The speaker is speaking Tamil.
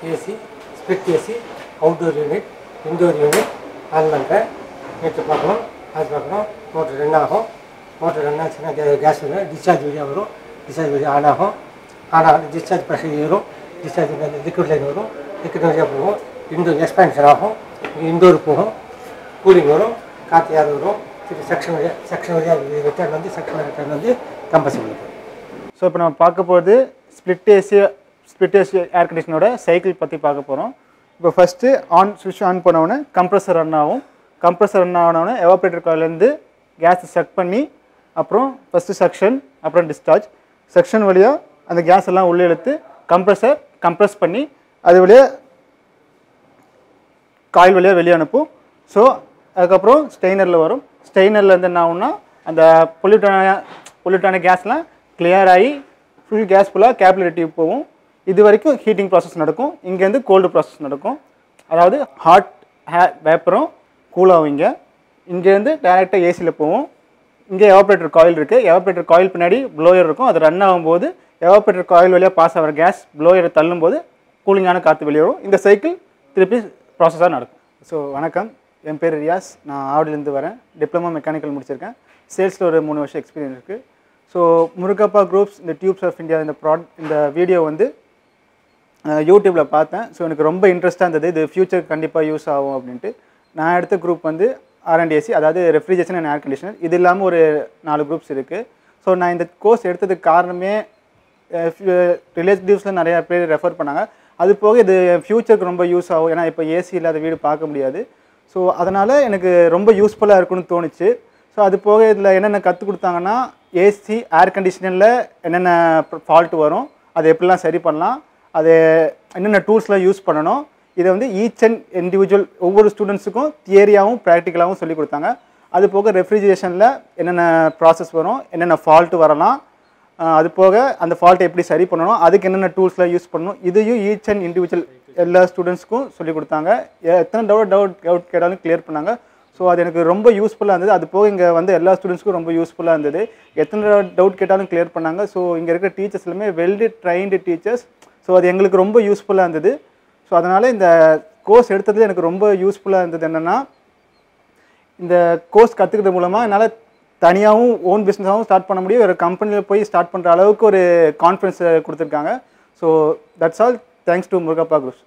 AC, split AC, outdoor unit, indoor unit on பண்ணுறேன். நேற்று பார்க்கணும், அது பார்க்கணும். மோட்ரு ரன் ஆகும். மோட்ரு ரன் ஆச்சுன்னா கேஸ் வரும், டிஸ்சார்ஜ் வழியாக வரும். டிஸ்சார்ஜ் வழியாக ஆன் ஆகும். டிஸ்சார்ஜ் ப்ரெஷர் ஏறும். டிஸ்சார்ஜ் லிக்விட் லைன் வரும். லிக்விட் வழியாக போகும். இன்டோர் எக்ஸ்பேன்ஷன் ஆகும். இன்டோர் போகும். கூலிங் வரும். காற்று யார் வரும். செக்ஷன் வழியாக ரிட்டர்ன் வந்து செக்ஷன் ரிட்டர்ன் வந்து கம்பல்சரி இருக்கும். ஸோ இப்போ நம்ம பார்க்க போகிறது ஸ்பிளிட் ஏசி ஏர் கண்டிஷனோட சைக்கிள் பற்றி பார்க்க போகிறோம். இப்போ ஃபஸ்ட்டு சுவிட்ச் ஆன் பண்ணவுடனே கம்ப்ரஸர் ரன் ஆகும். கம்ப்ரஸர் ரன் ஆனவுடனே எவாப்ரேட்டர் காயிலேருந்து கேஸை செக் பண்ணி அப்புறம் ஃபஸ்ட்டு செக்ஷன் அப்புறம் டிஸ்சார்ஜ். செக்ஷன் வழியாக அந்த கேஸ் எல்லாம் உள்ளே இழுத்து கம்ப்ரஸ் பண்ணி அது வழியாக காயில் வழியாக வெளியே அனுப்பும். ஸோ அதுக்கப்புறம் ஸ்டெய்னரில் வரும். ஸ்டெய்னரில் என்ன ஆகும்னா அந்த பொல்யூட்டான கேஸ்லாம் கிளியர் ஆகி ஃபுல் கேஸ் ஃபுல்லாக கேபிலரிட்டிவ் போகும். இது வரைக்கும் ஹீட்டிங் ப்ராசஸ் நடக்கும். இங்கேருந்து கோல்டு ப்ராசஸ் நடக்கும். அதாவது ஹாட் வேப்பரும் கூல் ஆகும். இங்கேருந்து டைரெக்டாக ஏசியில் போகும். இங்கே எவாப்ரேட்டர் காயில் இருக்குது. எவாப்ரேட்டர் காயில் பின்னாடி ப்ளோயர் இருக்கும். அது ரன் ஆகும்போது எவாப்ரேட்டர் காயில் வழியாக பாஸ் ஆகிற கேஸ் ப்ளோயரை தள்ளும்போது கூலிங்கான காற்று வெளியே வரும். இந்த சைக்கிள் திருப்பி ப்ராசஸாக நடக்கும். ஸோ வணக்கம், என் பேர் ரியாஸ். நான் ஆவடியிலேருந்து வரேன். டிப்ளமோ மெக்கானிக்கல் முடிச்சிருக்கேன். சேல்ஸில் ஒரு 3 வருஷம் எக்ஸ்பீரியன்ஸ் இருக்குது. ஸோ முருகப்பா குரூப்ஸ் இந்த டியூப்ஸ் ஆஃப் இந்தியா இந்த வீடியோ வந்து யூடியூப்பில் பார்த்தேன். ஸோ எனக்கு ரொம்ப இன்ட்ரெஸ்ட்டாக இருந்தது. இது ஃப்யூச்சருக்கு கண்டிப்பாக யூஸ் ஆகும் அப்படின்ட்டு. நான் எடுத்த குரூப் வந்து R&AC, அதாவது ரெஃப்ரிஜரேஷன் அண்ட் ஏர் கண்டிஷனர். இது இல்லாமல் ஒரு 4 குரூப்ஸ் இருக்குது. ஸோ நான் இந்த கோர்ஸ் எடுத்ததுக்கு காரணமே ரிலேட்டிவ்ஸில் நிறையா பேர் ரெஃபர் பண்ணாங்க. அது போக இது ஃப்யூச்சருக்கு ரொம்ப யூஸ் ஆகும். ஏன்னா இப்போ ஏசி இல்லாத வீடு பார்க்க முடியாது. ஸோ அதனால் எனக்கு ரொம்ப யூஸ்ஃபுல்லாக இருக்குன்னு தோணுச்சு. ஸோ அது போக இதில் என்னென்ன கற்றுக் கொடுத்தாங்கன்னா, ஏசி ஏர் கண்டிஷனில் என்னென்ன ஃபால்ட் வரும், அதை எப்படிலாம் சரி பண்ணலாம், அது என்னென்ன டூல்ஸ்லாம் யூஸ் பண்ணணும், இதை வந்து ஈச் அண்ட் இண்டிவிஜுவல் ஒவ்வொரு ஸ்டூடெண்ட்ஸுக்கும் தியரியாகவும் ப்ராக்டிக்கலாகவும் சொல்லி கொடுத்தாங்க. அது போக ரெஃப்ரிஜரேஷனில் என்னென்ன ப்ராசஸ் வரும், என்னென்ன ஃபால்ட்டு வரலாம், அது போக அந்த ஃபால்ட்டை எப்படி சரி பண்ணணும், அதுக்கு என்னென்ன டூல்ஸ்லாம் யூஸ் பண்ணணும், இதையும் ஈச் அண்ட் இண்டிவிஜுவல் எல்லா ஸ்டூடெண்ட்ஸ்க்கும் சொல்லிக் கொடுத்தாங்க. எத்தனை டவுட் கேட்டாலும் கிளியர் பண்ணாங்க. ஸோ அது எனக்கு ரொம்ப யூஸ்ஃபுல்லாக இருந்தது. அது போக இங்கே வந்து எல்லா ஸ்டூடெண்ட்ஸ்க்கும் ரொம்ப யூஸ்ஃபுல்லாக இருந்தது. எத்தனை டவுட் கேட்டாலும் கிளியர் பண்ணாங்க. ஸோ இங்கே இருக்கிற டீச்சர்ஸ் எல்லாமே வெல் ட்ரைன்டு டீச்சர்ஸ். ஸோ அது எங்களுக்கு ரொம்ப யூஸ்ஃபுல்லாக இருந்தது. ஸோ அதனால் இந்த கோர்ஸ் எடுத்தது எனக்கு ரொம்ப யூஸ்ஃபுல்லாக இருந்தது. என்னென்னா, இந்த கோர்ஸ் கற்றுக்கிறது மூலமாக என்னால் தனியாகவும் ஓன் பிஸ்னஸாகவும் ஸ்டார்ட் பண்ண முடியும். ஒரு கம்பெனியில் போய் ஸ்டார்ட் பண்ணுற அளவுக்கு ஒரு கான்ஃபிடன்ஸ் கொடுத்துருக்காங்க. So that's all. Thanks to Murugappa groups.